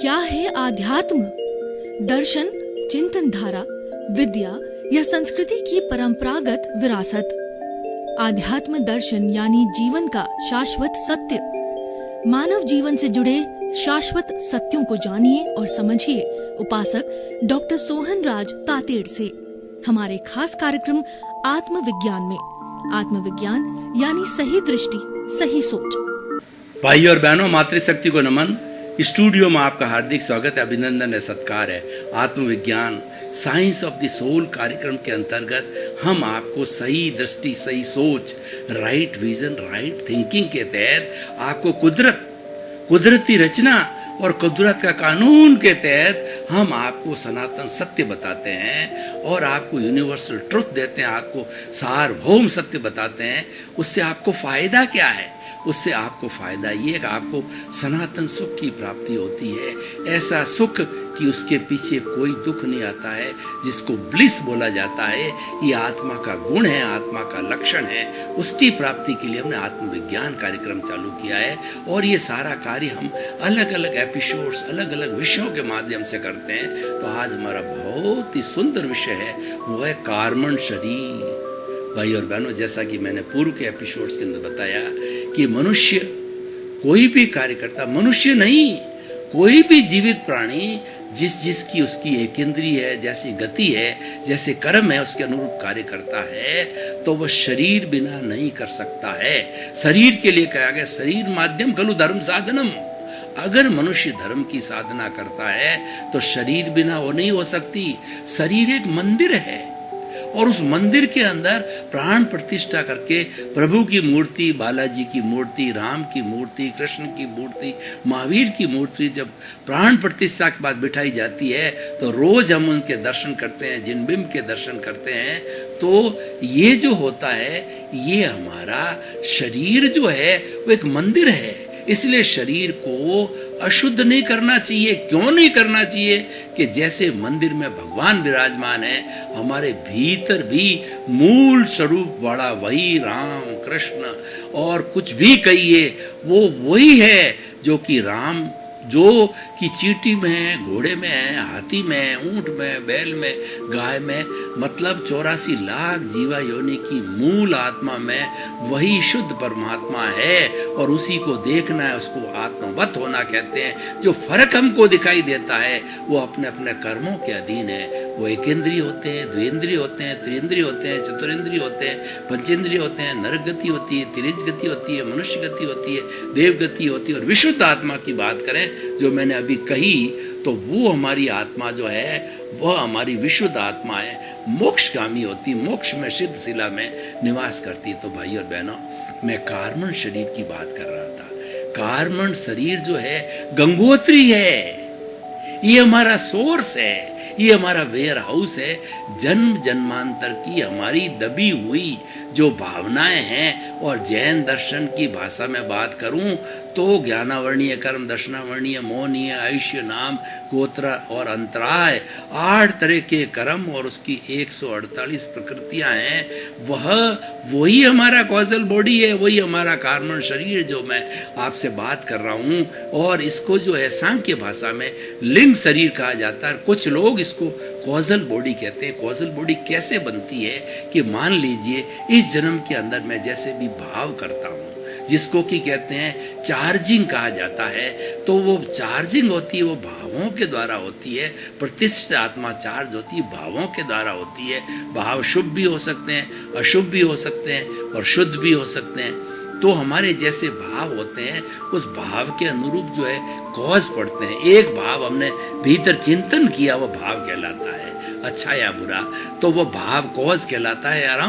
क्या है आध्यात्म? दर्शन, चिंतन धारा, विद्या या संस्कृति की परंपरागत विरासत। आध्यात्म दर्शन यानी जीवन का शाश्वत सत्य। मानव जीवन से जुड़े शाश्वत सत्यों को जानिए और समझिए उपासक डॉक्टर सोहनराज तातेड़ से हमारे खास कार्यक्रम आत्मविज्ञान में। आत्मविज्ञान यानी सही दृष्टि, सही सोच। भाई और बहनों, मातृशक्ति को नमन। स्टूडियो में आपका हार्दिक स्वागत है, अभिनंदन है, सत्कार है। आत्मविज्ञान साइंस ऑफ द सोल कार्यक्रम के अंतर्गत हम आपको सही दृष्टि, सही सोच, राइट विजन, राइट थिंकिंग के तहत आपको कुदरती रचना और कुदरत का कानून के तहत हम आपको सनातन सत्य बताते हैं और आपको यूनिवर्सल ट्रुथ देते हैं, आपको सार्वभौम सत्य बताते हैं। उससे आपको फायदा क्या है? उससे आपको फायदा ये कि आपको सनातन सुख की प्राप्ति होती है। ऐसा सुख कि उसके पीछे कोई दुख नहीं आता है, जिसको ब्लिस बोला जाता है। ये आत्मा का गुण है, आत्मा का लक्षण है। उसकी प्राप्ति के लिए हमने आत्मविज्ञान कार्यक्रम चालू किया है और ये सारा कार्य हम अलग अलग एपिसोड्स, अलग अलग विषयों के माध्यम से करते हैं। तो आज हमारा बहुत ही सुंदर विषय है, वो है कार्बन शरीर। भाई और बहनों, जैसा कि मैंने पूर्व के एपिसोड्स के अंदर बताया कि मनुष्य, कोई भी कार्यकर्ता, मनुष्य नहीं, कोई भी जीवित प्राणी जिसकी उसकी एक इंद्रिय है, जैसी गति है, जैसे कर्म है, उसके अनुरूप कार्य करता है, तो वह शरीर बिना नहीं कर सकता है। शरीर के लिए कहा गया शरीर माध्यम खलु धर्म साधनम। अगर मनुष्य धर्म की साधना करता है तो शरीर बिना वो नहीं हो सकती। शरीर एक मंदिर है और उस मंदिर के अंदर प्राण प्रतिष्ठा करके प्रभु की मूर्ति, बालाजी की मूर्ति, राम की मूर्ति, कृष्ण की मूर्ति, महावीर की मूर्ति जब प्राण प्रतिष्ठा के बाद बिठाई जाती है तो रोज हम उनके दर्शन करते हैं, जिन बिंब के दर्शन करते हैं। तो ये जो होता है, ये हमारा शरीर जो है वो एक मंदिर है। इसलिए शरीर को अशुद्ध नहीं करना चाहिए। क्यों नहीं करना चाहिए? कि जैसे मंदिर में भगवान विराजमान है, हमारे भीतर भी मूल स्वरूप बड़ा वही राम, कृष्ण और कुछ भी कहिए, वो वही है जो कि राम, जो कि चींटी में है, घोड़े में है, हाथी में है, ऊंट में, बैल में, गाय में, मतलब 84 लाख जीवा योनि की मूल आत्मा में वही शुद्ध परमात्मा है। और उसी को देखना है, उसको आत्मवत होना कहते हैं। जो फर्क हमको दिखाई देता है वो अपने अपने कर्मों के अधीन है। वो एक इंद्रिय होते हैं, द्विंद्रिय होते हैं, त्रिंद्रिय होते हैं, चतुरिंद्रिय होते हैं, पंचेंद्रिय होते हैं, नरक गति होती है, तिरिज गति होती है, मनुष्य गति होती है, देव गति होती है। और विशुद्ध आत्मा की बात करें जो मैंने अभी कही, तो वो हमारी आत्मा जो है वह हमारी विशुद्ध आत्मा है, मोक्षगामी होती, मोक्ष में सिद्ध शिला में निवास करती। तो भाई और बहनों, मैं कार्बन शरीर की बात कर रहा था। कार्बन शरीर जो है गंगोत्री है, ये हमारा सोर्स है, ये हमारा वेयर हाउस है। जन्म जन्मांतर की हमारी दबी हुई जो भावनाएं हैं, और जैन दर्शन की भाषा में बात करूं तो ज्ञानावर्णीय, कर्म दर्शनावर्णीय, मौनीय, आयुष्य, नाम, गोत्र और अंतराय, 8 तरह के कर्म और उसकी 148 प्रकृतियां हैं। वही हमारा कॉजल बॉडी है, वही हमारा कार्बन शरीर जो मैं आपसे बात कर रहा हूं। और इसको जो है सांख्य भाषा में लिंग शरीर कहा जाता है। कुछ लोग इसको कॉजल बॉडी कहते हैं। कॉजल बॉडी कैसे बनती है कि मान लीजिए इस जन्म के अंदर मैं जैसे भी भाव करता हूँ, जिसको कि कहते हैं चार्जिंग कहा जाता है, तो वो चार्जिंग होती है, वो भावों के द्वारा होती है। प्रतिष्ठित आत्मा चार्ज होती है, भावों के द्वारा होती है। भाव शुभ भी हो सकते हैं, अशुभ भी हो सकते हैं और शुद्ध भी हो सकते हैं। तो हमारे जैसे भाव होते हैं, उस भाव के अनुरूप जो है कॉज पड़ते हैं। एक भाव हमने भीतर चिंतन किया, वो भाव कहलाता है, अच्छा या बुरा, तो वो भाव कॉज कहलाता है। और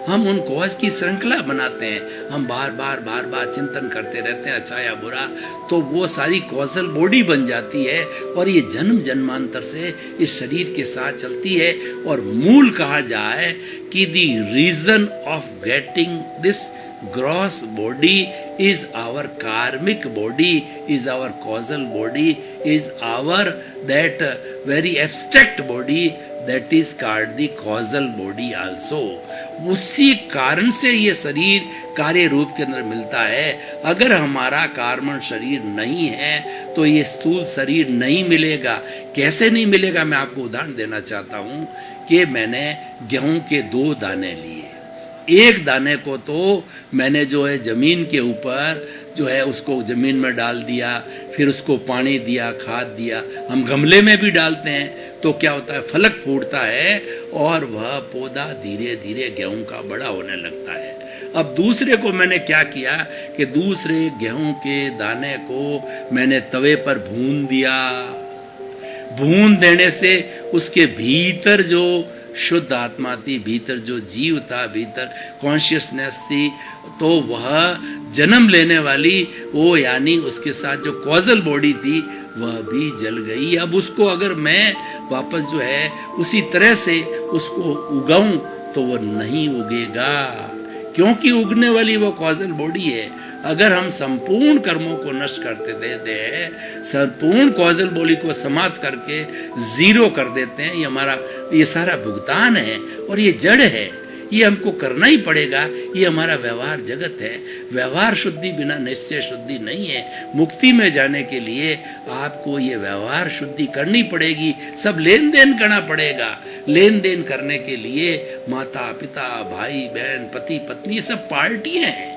हम उन कॉज की श्रृंखला बनाते हैं। हम बार बार चिंतन करते रहते हैं, अच्छा या बुरा, तो वो सारी कॉजल बॉडी बन जाती है। और ये जन्म जन्मांतर से इस शरीर के साथ चलती है। और मूल कहा जाए कि the reason of getting this gross body is our karmic body, is our causal body, is our that very abstract body that is called the causal body also. उसी कारण से ये शरीर कार्य रूप के अंदर मिलता है। अगर हमारा कार्बन शरीर नहीं है तो ये स्थूल शरीर नहीं मिलेगा। कैसे नहीं मिलेगा, मैं आपको उदाहरण देना चाहता हूँ कि मैंने गेहूं के 2 दाने लिए। एक दाने को तो मैंने जो है जमीन के ऊपर जो है उसको जमीन में डाल दिया, फिर उसको पानी दिया, खाद दिया। हम गमले में भी डालते हैं तो क्या होता है, फलक फूटता है और वह पौधा धीरे धीरे गेहूं का बड़ा होने लगता है। अब दूसरे को मैंने क्या किया कि दूसरे गेहूं के दाने को मैंने तवे पर भून दिया। भून देने से उसके भीतर जो शुद्ध आत्मा थी, भीतर जो जीव था, भीतर कॉन्शियसनेस थी, तो वह जन्म लेने वाली वो यानी उसके साथ जो कॉजल बॉडी थी वह भी जल गई। अब उसको अगर मैं वापस जो है उसी तरह से उसको उगाऊं तो वो नहीं उगेगा, क्योंकि उगने वाली वो कॉजल बॉडी है। अगर हम संपूर्ण कर्मों को नष्ट करते देते हैं, संपूर्ण कॉजल बॉडी को समाप्त करके जीरो कर देते हैं, ये सारा भुगतान है और ये जड़ है, ये हमको करना ही पड़ेगा। ये हमारा व्यवहार जगत है। व्यवहार शुद्धि बिना निश्चय शुद्धि नहीं है। मुक्ति में जाने के लिए आपको ये व्यवहार शुद्धि करनी पड़ेगी, सब लेन देन करना पड़ेगा। लेन देन करने के लिए माता पिता, भाई बहन, पति पत्नी, ये सब पार्टियां हैं।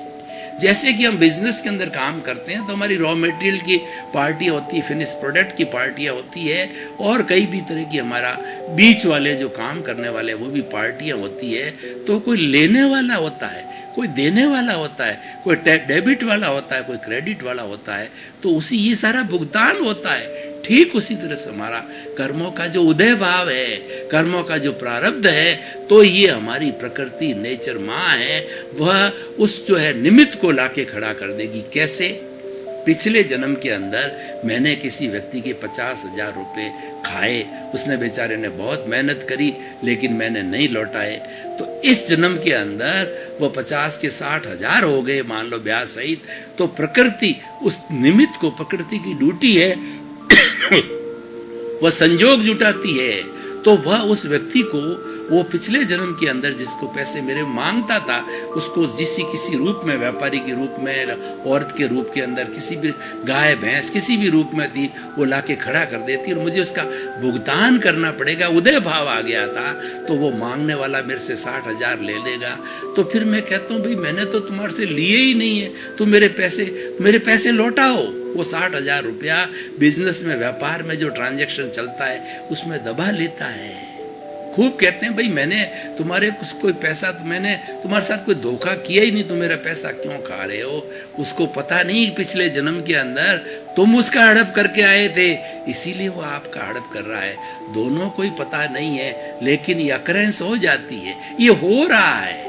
जैसे कि हम बिजनेस के अंदर काम करते हैं तो हमारी रॉ मटेरियल की पार्टी होती है, फिनिश प्रोडक्ट की पार्टियां होती है, और कई भी तरह की हमारा बीच वाले जो काम करने वाले वो भी पार्टियां होती है। तो कोई लेने वाला होता है, कोई देने वाला होता है, कोई डेबिट वाला होता है, कोई क्रेडिट वाला होता है, तो उसी ये सारा भुगतान होता है। ठीक उसी तरह से हमारा कर्मों का जो उदय भाव है, कर्मों का जो प्रारब्ध है, तो ये हमारी प्रकृति नेचर माँ है, वह उस जो है निमित्त को लाके खड़ा कर देगी। कैसे? पिछले जन्म के अंदर मैंने किसी व्यक्ति के 50,000 रुपए खाए, उसने बेचारे ने बहुत मेहनत करी लेकिन मैंने नहीं लौटाए, तो इस जन्म के अंदर वो 50 के 60,000 हो गए, मान लो ब्याज सहित। तो प्रकृति उस निमित्त को, प्रकृति की ड्यूटी है वह संजोग जुटाती है, तो वह उस व्यक्ति को, वो पिछले जन्म के अंदर जिसको पैसे मेरे मांगता था, उसको किसी रूप में, व्यापारी के रूप में, औरत के रूप के अंदर, किसी भी गाय भैंस किसी भी रूप में थी, वो लाके खड़ा कर देती और मुझे उसका भुगतान करना पड़ेगा। उदय भाव आ गया था तो वो मांगने वाला मेरे से 60,000 ले लेगा। तो फिर मैं कहता हूँ भाई मैंने तो तुम्हारे से लिए ही नहीं है, तुम मेरे पैसे लौटाओ। वो 60,000 रुपया बिजनेस में, व्यापार में जो ट्रांजैक्शन चलता है उसमें दबा लेता है। खूब कहते हैं भाई मैंने तुम्हारे कोई पैसा, मैंने तुम्हारे साथ कोई धोखा किया ही नहीं, तुम मेरा पैसा क्यों खा रहे हो? उसको पता नहीं पिछले जन्म के अंदर तुम उसका हड़प करके आए थे, इसीलिए वो आपका हड़प कर रहा है। दोनों को ही पता नहीं है, लेकिन ये अकरेंस हो जाती है, ये हो रहा है।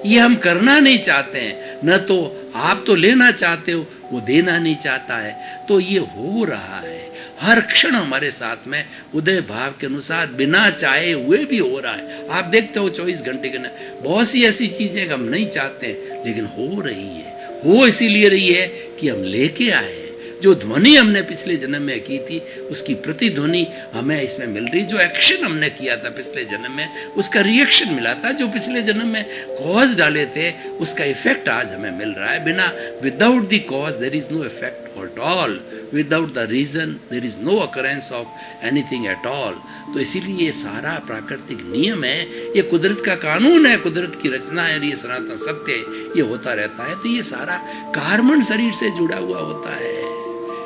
ये हम करना नहीं चाहते हैं, न तो आप तो लेना चाहते हो, वो देना नहीं चाहता है, तो ये हो रहा है। हर क्षण हमारे साथ में उदय भाव के अनुसार बिना चाहे हुए भी हो रहा है। आप देखते हो 24 घंटे के अंदर बहुत सी ऐसी चीजें हम नहीं चाहते हैं लेकिन हो रही है। हो इसीलिए रही है कि हम लेके आए हैं। जो ध्वनि हमने पिछले जन्म में की थी उसकी प्रतिध्वनि हमें इसमें मिल रही। जो एक्शन हमने किया था पिछले जन्म में उसका रिएक्शन मिला था। जो पिछले जन्म में कॉज डाले थे उसका इफेक्ट आज हमें मिल रहा है। बिना without the cause there is no effect at all, without the reason there is no occurrence of anything at all. तो इसीलिए ये सारा प्राकृतिक नियम है, ये कुदरत का कानून है, कुदरत की रचना है, ये सनातन सत्य है, ये होता रहता है। तो ये सारा कार्बन शरीर से जुड़ा हुआ होता है।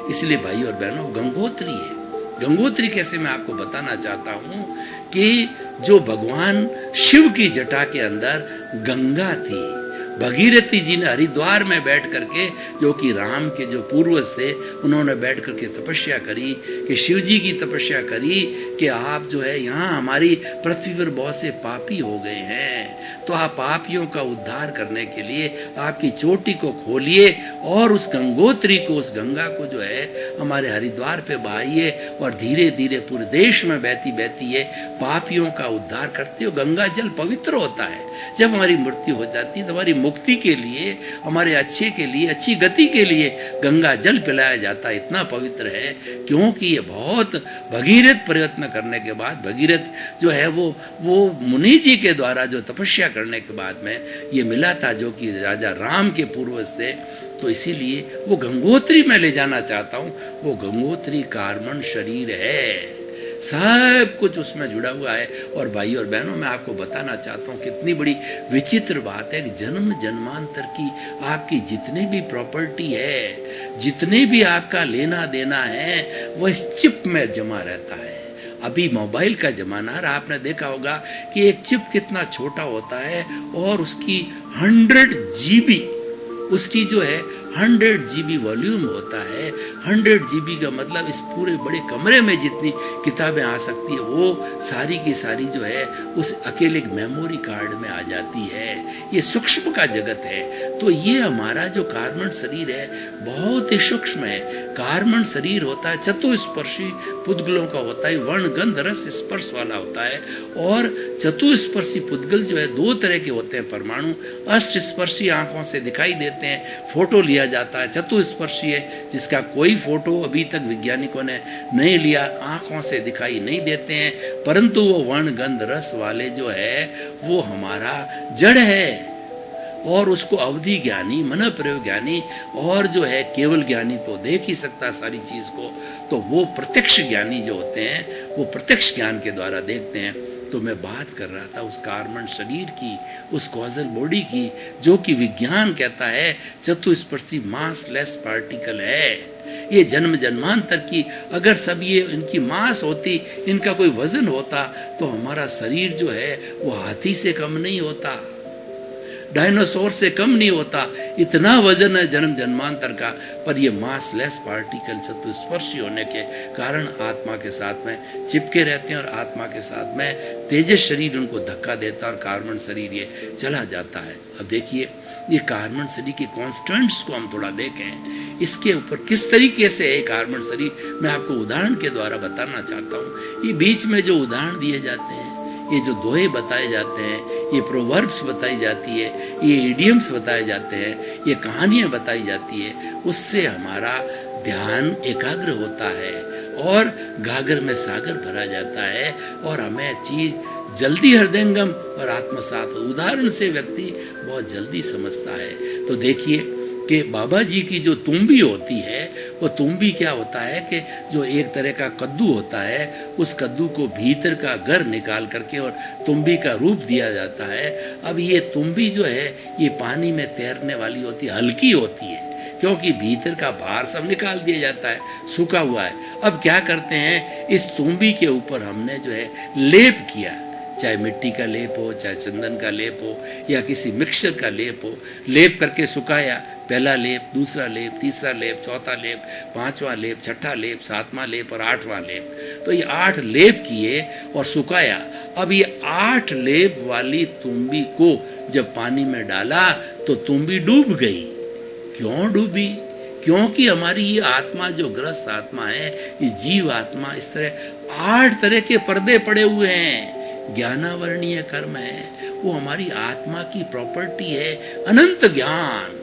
इसलिए भाई और बहनों गंगोत्री है। गंगोत्री कैसे मैं आपको बताना चाहता हूं कि जो भगवान शिव की जटा के अंदर गंगा थी, भगीरथी जी ने हरिद्वार में बैठ करके, जो कि राम के जो पूर्वज थे, उन्होंने बैठ करके तपस्या करी कि शिव जी की तपस्या करी कि आप जो है यहाँ हमारी पृथ्वी पर बहुत से पापी हो गए हैं, तो आप पापियों का उद्धार करने के लिए आपकी चोटी को खोलिए और उस गंगोत्री को, उस गंगा को जो है हमारे हरिद्वार पे बहाइए और धीरे धीरे पूरे देश में बहती बहती है पापियों का उद्धार करते हो। गंगा जल पवित्र होता है। जब हमारी मृत्यु हो जाती है तो हमारी मुक्ति के लिए, हमारे अच्छे के लिए, अच्छी गति के लिए गंगा जल पिलाया जाता है। इतना पवित्र है क्योंकि ये बहुत भगीरथ प्रयत्न करने के बाद, भगीरथ जो है वो मुनि जी के द्वारा जो तपस्या करने के बाद में ये मिला था, जो कि राजा राम के पूर्वज थे, तो इसीलिए वो गंगोत्री मैं ले जाना चाहता हूँ। वो गंगोत्री कार्बन शरीर है, सब कुछ उसमें जुड़ा हुआ है। और भाई और बहनों, मैं आपको बताना चाहता हूँ कितनी बड़ी विचित्र बात है कि जन्म जन्मांतर की आपकी जितनी भी प्रॉपर्टी है, जितने भी आपका लेना देना है, वो इस चिप में जमा रहता है। अभी मोबाइल का जमाना है, आपने देखा होगा कि एक चिप कितना छोटा होता है और उसकी 100 GB, उसकी जो है 100 GB वॉल्यूम होता है। 100 GB का मतलब इस पूरे बड़े कमरे में जितनी किताबें आ सकती है वो सारी की सारी जो है उस अकेले मेमोरी कार्ड में आ जाती है। ये सूक्ष्म का जगत है। तो ये हमारा जो कार्बन शरीर है बहुत ही सूक्ष्म है। कार्बन शरीर होता है चतुस्पर्शी पुद्गलों का होता है, वर्ण गंध रस स्पर्श वाला होता है। और चतुस्पर्शी पुद्गल जो है 2 तरह के होते हैं परमाणु। अष्टस्पर्शी आंखों से दिखाई देते हैं, फोटो लिया जाता है। चतुस्पर्शी है जिसका कोई फोटो अभी तक वैज्ञानिकों ने नहीं लिया, आंखों से दिखाई नहीं देते हैं, परंतु वो वर्ण गंध रस वाले जो है वो हमारा जड़ है। और उसको अवधि ज्ञानी, मन प्रयोग ज्ञानी और जो है केवल ज्ञानी तो देख ही सकता सारी चीज को। तो वो प्रत्यक्ष ज्ञानी जो होते हैं वो प्रत्यक्ष ज्ञान के द्वारा देखते हैं। तो मैं बात कर रहा था उस कार्बन शरीर की, उस कॉजल बॉडी की, जो कि विज्ञान कहता है चतुस्पर्शी मासलेस पार्टिकल है। ये जन्म जन्मांतर की अगर सब ये इनकी मास होती, इनका कोई वजन होता, तो हमारा शरीर जो है वो हाथी से कम नहीं होता, डायनासोर से कम नहीं होता। इतना वजन है जन्म जन्मांतर का। पर ये मासलेस पार्टिकल चतुस्पर्शी होने के कारण आत्मा के साथ में चिपके रहते हैं और आत्मा के साथ में तेजस शरीर उनको धक्का देता है और कार्बन शरीर ये चला जाता है। अब देखिए ये कार्बन शरीर के कॉन्स्टेंट्स को हम थोड़ा देखें, इसके ऊपर किस तरीके से है कार्बन शरीर, मैं आपको उदाहरण के द्वारा बताना चाहता हूँ। ये बीच में जो उदाहरण दिए जाते हैं, ये जो दोहे बताए जाते हैं, ये प्रोवर्ब्स बताई जाती है, ये इडियम्स बताए जाते हैं, ये कहानियाँ बताई जाती है, उससे हमारा ध्यान एकाग्र होता है और गागर में सागर भरा जाता है और हमें चीज जल्दी हृदयंगम और आत्मसात, उदाहरण से व्यक्ति बहुत जल्दी समझता है। तो देखिए कि बाबा जी की जो तुम्बी होती है, वो तुम्बी क्या होता है कि जो एक तरह का कद्दू होता है, उस कद्दू को भीतर का घर निकाल करके और तुम्बी का रूप दिया जाता है। अब ये तुम्बी जो है ये पानी में तैरने वाली होती है, हल्की होती है, क्योंकि भीतर का भार सब निकाल दिया जाता है, सूखा हुआ है। अब क्या करते हैं, इस तुम्बी के ऊपर हमने जो है लेप किया, चाहे मिट्टी का लेप हो, चाहे चंदन का लेप हो, या किसी मिक्सचर का लेप हो, लेप करके सुखाया। पहला लेप, दूसरा लेप, तीसरा लेप, चौथा लेप, 5वां लेप, छठा लेप, 7वां लेप और 8वां लेप। तो ये 8 लेप किए और सुखाया। अब ये 8 लेप वाली तुम्बी को जब पानी में डाला तो तुम्बी डूब गई। क्यों डूबी? क्योंकि हमारी ये आत्मा जो ग्रस्त आत्मा है, ये जीव आत्मा, इस तरह 8 तरह के पर्दे पड़े हुए हैं। ज्ञानावरणीय कर्म है, वो हमारी आत्मा की प्रॉपर्टी है। अनंत ज्ञान,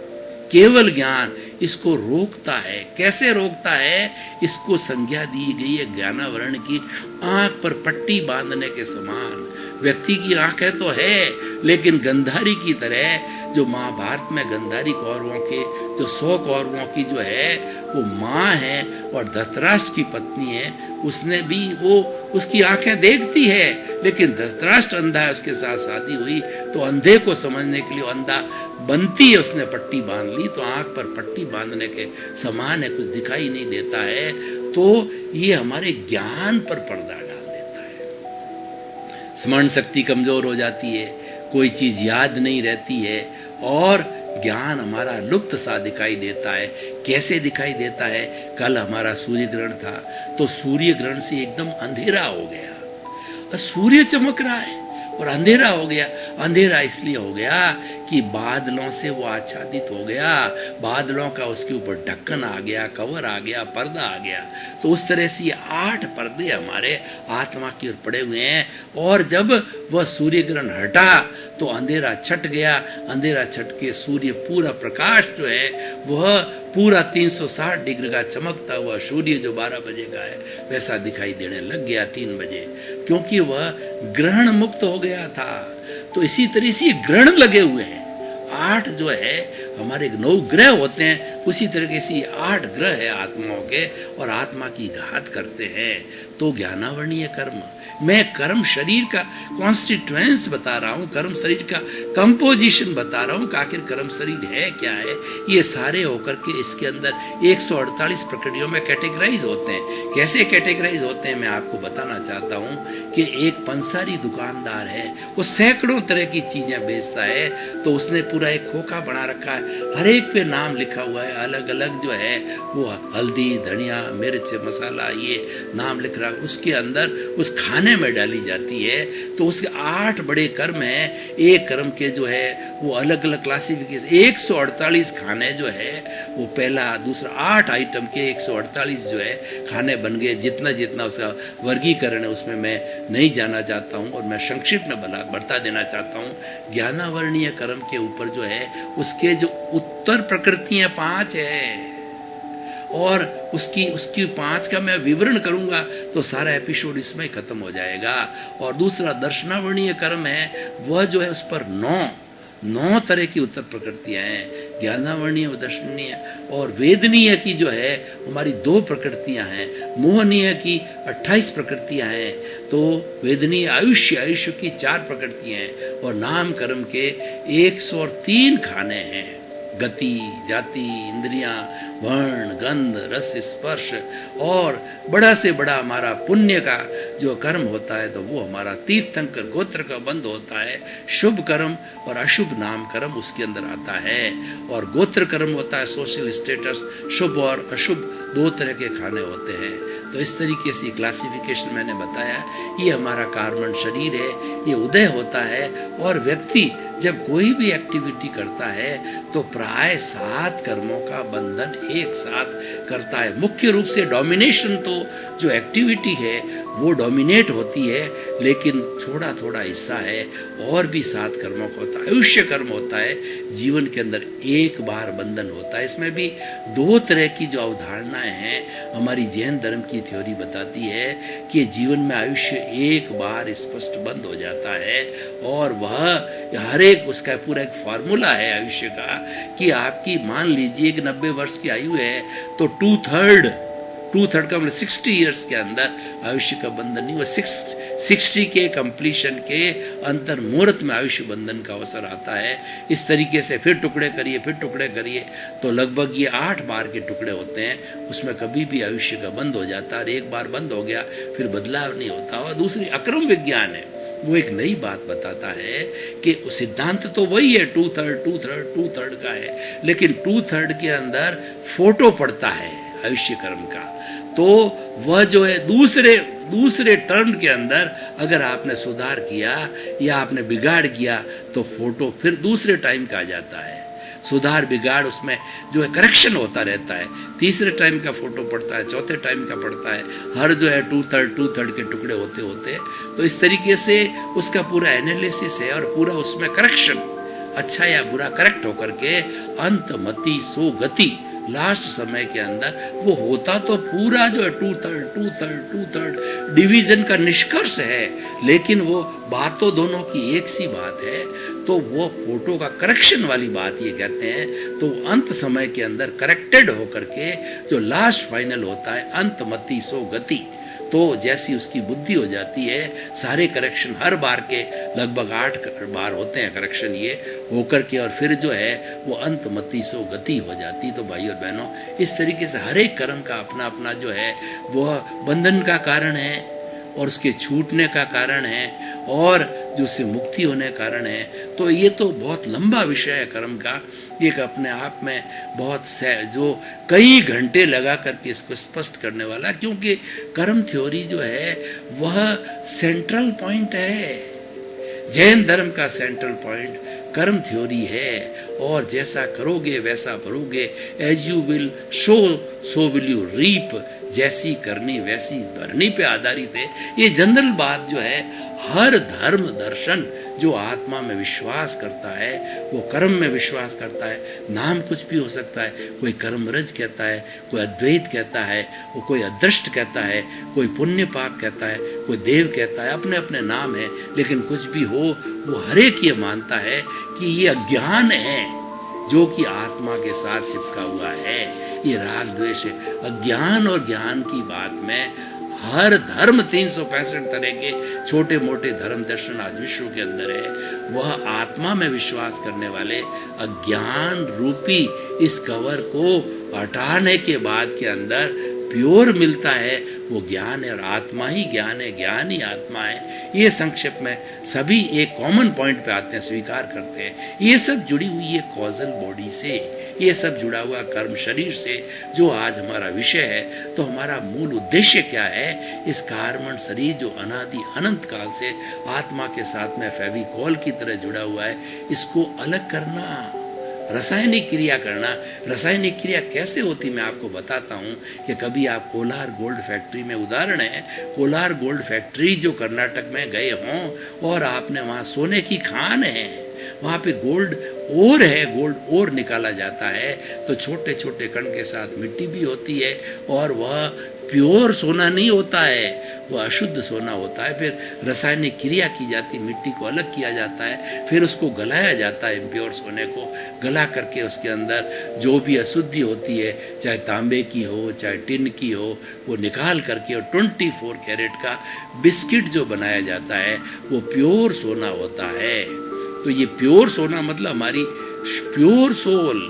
केवल ज्ञान इसको रोकता है। कैसे रोकता है? इसको संज्ञा दी गई है ज्ञानावरण की, आंख पर पट्टी बांधने के समान। व्यक्ति की आंखें तो है, लेकिन गंधारी की तरह, जो महाभारत में गंधारी कौरवों के जो 100 कौरवों की जो है वो माँ है और धृतराष्ट्र की पत्नी है, उसने भी वो उसकी आंखें देखती है, लेकिन धृतराष्ट्र अंधा है, उसके साथ शादी हुई तो अंधे को समझने के लिए अंधा बनती है, उसने पट्टी बांध ली, तो आंख पर पट्टी बांधने के समान है, कुछ दिखाई नहीं देता है। तो ये हमारे ज्ञान पर पर्दा डाल देता है। स्मरण शक्ति कमजोर हो जाती है, कोई चीज याद नहीं रहती है और ज्ञान हमारा लुप्त सा दिखाई देता है। कैसे दिखाई देता है? कल हमारा सूर्य ग्रहण था, तो सूर्य ग्रहण से एकदम अंधेरा हो गया, सूर्य चमक रहा है और अंधेरा हो गया। अंधेरा इसलिए हो गया कि बादलों से वो आच्छादित हो गया, बादलों का उसके ऊपर ढक्कन आ गया, कवर आ गया, पर्दा आ गया। तो उस तरह से 8 पर्दे हमारे आत्मा की ओर पड़े हुए हैं। और जब वह सूर्य ग्रहण हटा तो अंधेरा छट गया। अंधेरा छट के सूर्य पूरा प्रकाश जो है वह पूरा 360 डिग्री का चमकता हुआ सूर्य जो 12 बजे का है वैसा दिखाई देने लग गया 3 बजे, क्योंकि वह ग्रहण मुक्त हो गया था। तो इसी तरह से ग्रहण लगे हुए हैं। 8 जो है हमारे 9 ग्रह होते हैं, उसी तरीके से 8 ग्रह है आत्माओं के, और आत्मा की घात करते हैं। तो ज्ञानावर्णीय कर्म, मैं कर्म शरीर का कॉन्स्टिट्यूएंस बता रहा हूँ, कर्म शरीर का कंपोजिशन बता रहा हूँ कि आखिर कर्म शरीर है क्या है। ये सारे होकर के इसके अंदर 148 प्रकृतियों में कैटेगराइज होते हैं। कैसे कैटेगराइज होते हैं मैं आपको बताना चाहता हूँ कि एक पंसारी दुकानदार है, वो सैकड़ों तरह की चीजें बेचता है, तो उसने पूरा एक खोखा बना रखा है, हर एक पे नाम लिखा हुआ है, अलग अलग जो है वो हल्दी, धनिया, मिर्च, मसाला, ये नाम लिख रहा है। उसके अंदर उस खाने में डाली जाती है। तो उसके 8 बड़े कर्म हैं। एक कर्म के जो है वो अलग अलग क्लासिफिकेशन, 148 खाने जो है वो पहला दूसरा 8 आइटम के 148 जो है खाने बन गए। जितना जितना उसका वर्गीकरण है उसमें मैं नहीं जाना चाहता हूँ, और मैं संक्षिप्त में बता देना चाहता हूँ। ज्ञानावर्णीय कर्म के ऊपर जो है उसके जो उत्तर प्रकृतियां 5 है, और उसकी 5 का मैं विवरण करूंगा तो सारा एपिसोड इसमें ही खत्म हो जाएगा। और दूसरा दर्शनावर्णीय कर्म है, वह जो है उस पर 9 तरह की उत्तर प्रकृतियां हैं। ज्ञानावर्णीय, दर्शनीय और वेदनीय की जो है हमारी 2 प्रकृतियां हैं। मोहनीय की 28 प्रकृतियां हैं। तो वेदनीय आयुष्य की 4 प्रकृतियां हैं, और नाम कर्म के 103 खाने हैं। गति, जाति, इंद्रियां, वर्ण, गंध, रस, स्पर्श, और बड़ा से बड़ा हमारा पुण्य का जो कर्म होता है तो वो हमारा तीर्थंकर गोत्र का बंध होता है। शुभ कर्म और अशुभ नाम कर्म उसके अंदर आता है। और गोत्र कर्म होता है सोशल स्टेटस, शुभ और अशुभ 2 तरह के खाने होते हैं। तो इस तरीके से क्लासिफिकेशन मैंने बताया। ये हमारा कार्बन शरीर है, ये उदय होता है, और व्यक्ति जब कोई भी एक्टिविटी करता है तो प्राय 7 कर्मों का बंधन एक साथ करता है। मुख्य रूप से डोमिनेशन, तो जो एक्टिविटी है वो डोमिनेट होती है, लेकिन थोड़ा थोड़ा हिस्सा है और भी 7 कर्मों का होता है। आयुष्य कर्म होता है, जीवन के अंदर एक बार बंधन होता है। इसमें भी 2 तरह की जो अवधारणाएं हैं, हमारी जैन धर्म की थ्योरी बताती है कि जीवन में आयुष्य एक बार स्पष्ट बंद हो जाता है, और वह हर एक उसका पूरा एक फॉर्मूला है आयुष्य का कि आपकी मान लीजिए कि 90 वर्ष की आयु है तो 2/3 का मतलब 60 ईयर्स के अंदर आयुष्य का बंधन नहीं, वो 60 के कंप्लीशन के अंतर मुहूर्त में आयुष्य बंधन का अवसर आता है। इस तरीके से फिर टुकड़े करिए तो लगभग ये 8 बार के टुकड़े होते हैं। उसमें कभी भी आयुष्य का बंद हो जाता है, और एक बार बंद हो गया फिर बदलाव नहीं होता। और दूसरी अक्रम विज्ञान है, वो एक नई बात बताता है कि सिद्धांत तो वही है, 2/3 का है, लेकिन 2/3 के अंदर फोटो पड़ता है आयुष्य कर्म का। तो वह जो है दूसरे टर्म के अंदर अगर आपने सुधार किया या आपने बिगाड़ किया तो फोटो फिर दूसरे टाइम का आ जाता है। सुधार बिगाड़ उसमें जो है करेक्शन होता रहता है। तीसरे टाइम का फोटो पड़ता है, चौथे टाइम का पड़ता है, हर जो है 2/3 के टुकड़े होते होते। तो इस तरीके से उसका पूरा एनालिसिस है, और पूरा उसमें करेक्शन, अच्छा या बुरा करेक्ट होकर के अंत मति सो गति, लास्ट समय के अंदर वो होता तो पूरा जो है 2/3 डिवीजन का निष्कर्ष है, लेकिन वो बात तो दोनों की एक सी बात है। तो वो फोटो का करेक्शन वाली बात ये कहते हैं। तो अंत समय के अंदर करेक्टेड होकर के जो लास्ट फाइनल होता है, अंत मति सो गति। तो जैसी उसकी बुद्धि हो जाती है, सारे करेक्शन हर बार के लगभग 8 बार होते हैं करेक्शन ये होकर के, और फिर जो है वो अंत मति सो गति हो जाती। तो भाई और बहनों, इस तरीके से हर एक कर्म का अपना अपना जो है वह बंधन का कारण है, और उसके छूटने का कारण है, और जो उससे मुक्ति होने का कारण है। तो ये तो बहुत लंबा विषय है कर्म का, एक अपने आप में बहुत जो कई घंटे लगा करके इसको स्पष्ट करने वाला, क्योंकि कर्म थ्योरी जो है वह सेंट्रल पॉइंट है। जैन धर्म का सेंट्रल पॉइंट कर्म थ्योरी है, और जैसा करोगे वैसा भरोगे, as you will sow will you reap, जैसी करनी वैसी भरनी पे आधारित है। ये जनरल बात जो है, हर धर्म दर्शन जो आत्मा में विश्वास करता है वो कर्म में विश्वास करता है। नाम कुछ भी हो सकता है, कोई कर्मरज कहता है, कोई अद्वैत कहता है, वो कोई अदृष्ट कहता है, कोई पुण्य पाप कहता है, कोई देव कहता है, अपने अपने नाम है। लेकिन कुछ भी हो, वो हर एक ये मानता है कि ये अज्ञान है, जो कि आत्मा के साथ चिपका हुआ है, ये राग द्वेष है। अज्ञान और ज्ञान की बात में हर धर्म 365 तरह के छोटे मोटे धर्म दर्शन आज विश्व के अंदर है, वह आत्मा में विश्वास करने वाले अज्ञान रूपी इस कवर को हटाने के बाद के अंदर प्योर मिलता है, वो ज्ञान है। और आत्मा ही ज्ञान है, ज्ञान ही आत्मा है। ये संक्षेप में सभी एक कॉमन पॉइंट पे आते हैं, स्वीकार करते हैं। ये सब जुड़ी हुई है कॉजल बॉडी से, ये सब जुड़ा हुआ कर्म शरीर से, जो आज हमारा विषय है। तो हमारा मूल उद्देश्य क्या है? इस कार्बन शरीर जो अनादि अनंत काल से आत्मा के साथ में फेविकॉल की तरह जुड़ा हुआ है, इसको अलग करना, रासायनिक क्रिया करना। रासायनिक क्रिया कैसे होती मैं आपको बताता हूँ कि कभी आप कोलार गोल्ड फैक्ट्री में, उदाहरण है, कोलार गोल्ड फैक्ट्री जो कर्नाटक में गए हों और आपने वहाँ सोने की खान है, वहाँ पे गोल्ड ओर है, गोल्ड ओर निकाला जाता है, तो छोटे छोटे कण के साथ मिट्टी भी होती है और वह प्योर सोना नहीं होता है, वह अशुद्ध सोना होता है। फिर रासायनिक क्रिया की जाती, मिट्टी को अलग किया जाता है, फिर उसको गलाया जाता है, प्योर सोने को गला करके उसके अंदर जो भी अशुद्धि होती है, चाहे तांबे की हो चाहे टिन की हो, वो निकाल करके और 24 कैरेट का बिस्किट जो बनाया जाता है वो प्योर सोना होता है। तो ये प्योर सोना मतलब हमारी प्योर सोल।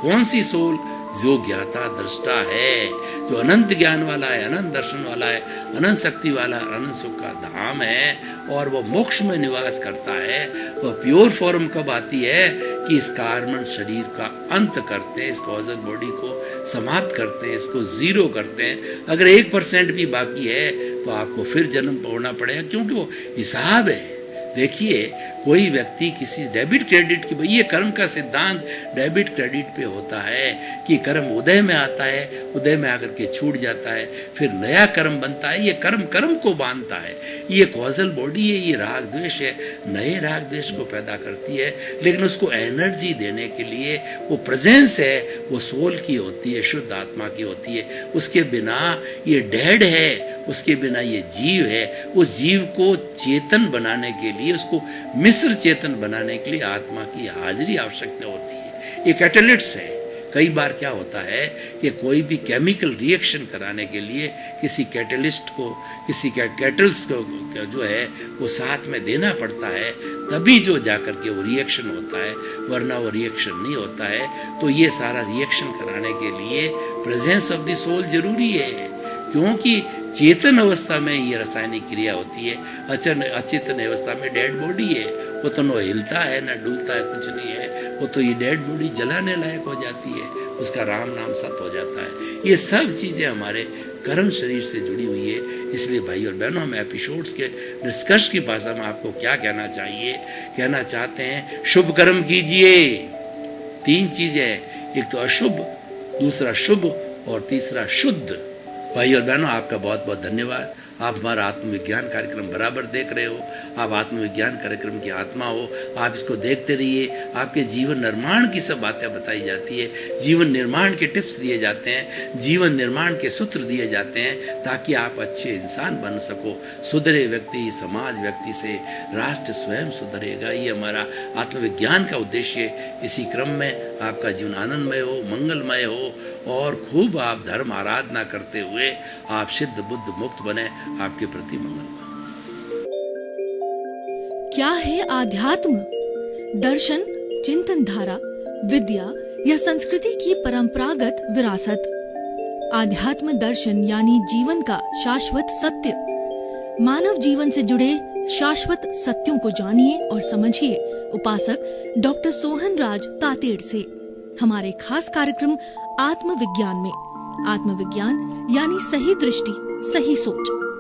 कौन सी सोल? जो ज्ञाता दृष्टा है, जो अनंत ज्ञान वाला है, अनंत दर्शन वाला है, अनंत शक्ति वाला, अनंत सुख का धाम है और वह मोक्ष में निवास करता है। वह प्योर फॉर्म कब आती है? कि इस कार्बन शरीर का अंत करते हैं, इस कॉजल बॉडी को समाप्त करते हैं, इसको जीरो करते हैं। अगर 1% भी बाकी है तो आपको फिर जन्म होना पड़ेगा, क्योंकि वो हिसाब है। देखिए, कोई व्यक्ति किसी डेबिट क्रेडिट की, ये कर्म का सिद्धांत डेबिट क्रेडिट पे होता है कि कर्म उदय में आता है, उदय में आकर के छूट जाता है, फिर नया कर्म बनता है। ये कर्म कर्म को बांधता है। ये कॉजल बॉडी है, ये राग द्वेष है, नए राग द्वेष को पैदा करती है, लेकिन उसको एनर्जी देने के लिए वो प्रेजेंस है, वो सोल की होती है, शुद्ध आत्मा की होती है। उसके बिना ये डेड है, उसके बिना ये जीव है। उस जीव को चेतन बनाने के लिए, उसको मिश्र चेतन बनाने के लिए आत्मा की हाजिरी आवश्यकता होती है। ये कैटलिस्ट है। कई बार क्या होता है कि कोई भी केमिकल रिएक्शन कराने के लिए किसी कैटलिस्ट को, किसी कैटल्स को जो है वो साथ में देना पड़ता है, तभी जो जाकर के वो रिएक्शन होता है, वरना वो रिएक्शन नहीं होता है। तो ये सारा रिएक्शन कराने के लिए प्रेजेंस ऑफ द सोल जरूरी है, क्योंकि चेतन अवस्था में ये रासायनिक क्रिया होती है, अचेतन अवस्था में डेड बॉडी है, वो तो न हिलता है न डुलता है, कुछ नहीं है। वो तो ये डेड बॉडी जलाने लायक हो जाती है, उसका राम नाम सत हो जाता है। ये सब चीज़ें हमारे कर्म शरीर से जुड़ी हुई है। इसलिए भाई और बहनों, हम एपिसोड्स के निष्कर्ष की भाषा में आपको क्या कहना चाहिए, कहना चाहते हैं, शुभ कर्म कीजिए। 3 चीज़ें, एक तो अशुभ, दूसरा शुभ और तीसरा शुद्ध। भाई और बहनों, आपका बहुत बहुत धन्यवाद। आप हमारा आत्मविज्ञान कार्यक्रम बराबर देख रहे हो। आप आत्मविज्ञान कार्यक्रम की आत्मा हो, आप इसको देखते रहिए। आपके जीवन निर्माण की सब बातें बताई जाती है, जीवन निर्माण के टिप्स दिए जाते हैं, जीवन निर्माण के सूत्र दिए जाते हैं, ताकि आप अच्छे इंसान बन सको। सुधरे व्यक्ति समाज व्यक्ति से राष्ट्र स्वयं सुधरेगा। ये हमारा आत्मविज्ञान का उद्देश्य है। इसी क्रम में आपका जीवन आनंदमय हो, मंगलमय हो और खूब आप धर्म आराधना करते हुए आप सिद्ध बुद्ध मुक्त बने। आपके प्रति मंगल। क्या है आध्यात्म? दर्शन, चिंतन धारा, विद्या या संस्कृति की परंपरागत विरासत। आध्यात्म दर्शन यानी जीवन का शाश्वत सत्य। मानव जीवन से जुड़े शाश्वत सत्यों को जानिए और समझिए उपासक डॉक्टर सोहन राज तातेड़ से हमारे खास कार्यक्रम आत्मविज्ञान में। आत्मविज्ञान यानी सही दृष्टि, सही सोच।